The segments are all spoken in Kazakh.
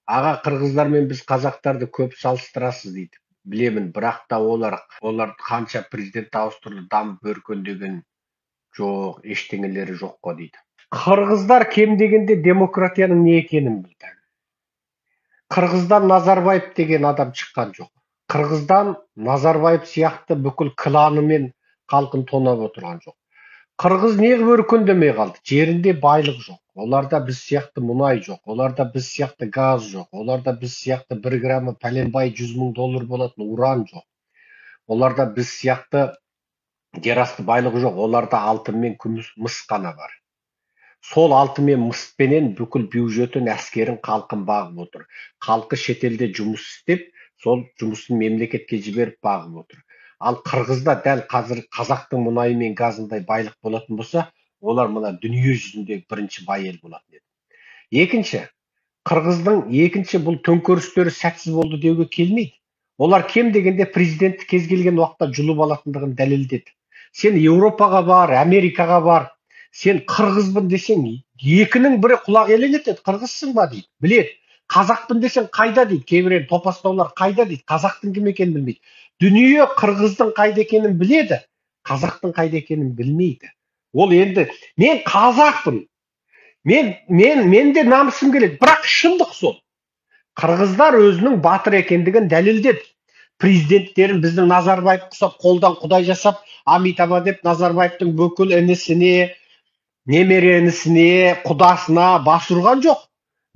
Аға, қырғыздар мен біз қазақтарды көп салыстырасыз дейді. Білемін, бірақ та олар қанша президент ауыстырды, дамып өркендеген жоқ, ештеңелері жоқ қой дейді. Қырғыздар кем дегенде демократияның не екенін білді. Қырғыздан Назарбаев деген адам шыққан жоқ. Қырғыздан Назарбаев сияқты бүкіл кланы мен халқын тонап отырған жоқ. Қырғыз неғып өркендемей қалды? Жерінде байлық жоқ. Оларда біз сияқты мұнай жоқ. Оларда біз сияқты газ жоқ. Оларда біз сияқты 1 граммы пәленбай 100 мың доллар болатын уран жоқ. Оларда біз сияқты жерасты байлығы жоқ. Оларда алтын мен күміс, мыс қана бар. Сол алтын мен мыспенен бүкіл бюджетін, әскерін, халқын бағып отыр. Халқы шетелде жұмыс істеп, сол жұмысын мемлекетке жіберіп бағып отыр. Ал Қырғызда дәл қазір қазақтың мұнайы мен газындай байлық болатын болса, олар мына дүние жүзіндегі бірінші бай ел болатын еді. Екінші, Қырғыздың екінші бұл төңкерістері сәтсіз болды деуге келмейді. Олар кем дегенде президентті кез келген уақытта жұлып алатындығын дәлелдеді. Сен Еуропаға бар, Америкаға бар, сен қырғызбын десең, екінің бірі құлақ елең етеді, қырғызсың ба дейді, біледі. Қазақпын десең қайда дейді, кейбір топастаулар қайда дейді, қазақтың кім екенін білмейді. Дүние қырғыздың қайда екенін біледі, қазақтың қайда екенін білмейді. Ол енді мен қазақпын, мен де намысым келеді, бірақ шындық сол. Қырғыздар өзінің батыр екендігін дәлелдеді. Президенттерін біздің Назарбаев құсап, қолдан құдай жасап, Амитаба деп Назарбаевтың бүкіл інісіне, немере інісіне, құдасына бас ұрған жоқ.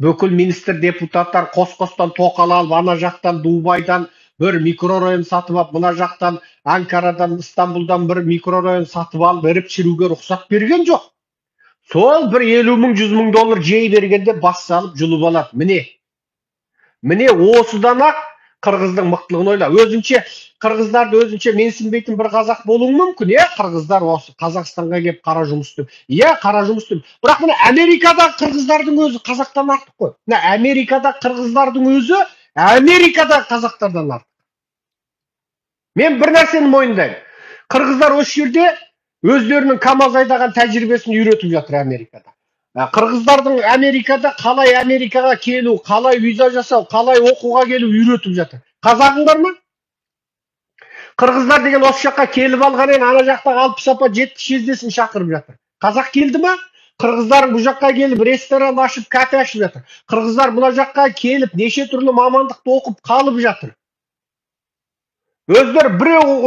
Бүкіл министр депутаттар қос-қостан тоқал алып, ана жақтан Дубайдан бір микрорайон сатып алып, мына жақтан Анкарадан, Истанбулдан бір микрорайон сатып алып, іріп шіруге рұқсат берген жоқ. Сол бір 50 мың, 100 мың доллар жей бергенде бас салып жұлып алады. Міне осыдан ақ қырғыздың мықтылығын ойла. Өзінше қырғыздарды өзінше менсінбейтін бір қазақ болуы мүмкін. Қырғыздар осы Қазақстанға келіп қара жұмыс істеп. Қара жұмыс істеп. Бірақ мына Америкадағы қырғыздардың өзі қазақтан артық қой. Мына Америкадағы қырғыздардың өзі Америкадағы қазақтардан артық. Мен бір нәрсені мойындаймын. Қырғыздар осы жерде өздерінің КамАЗ айдаған тәжірибесін үйретіп жатыр Америкада. Қырғыздардың Америкада қалай Америкаға келу, қалай виза жасау, қалай оқуға келу үйретіп жатыр. Қазағың бар ма? Қырғыздар деген осы жаққа келіп алғаннан ана жақтағы 60 апа 70-60-десін шақырып жатыр. Қазақ келді ма? Қырғыздар бұл жаққа келіп ресторан ашып, кафе ашып жатыр. Қырғыздар бұл жаққа келіп неше түрлі мамандықты оқып қалып жатыр. Өздері біреу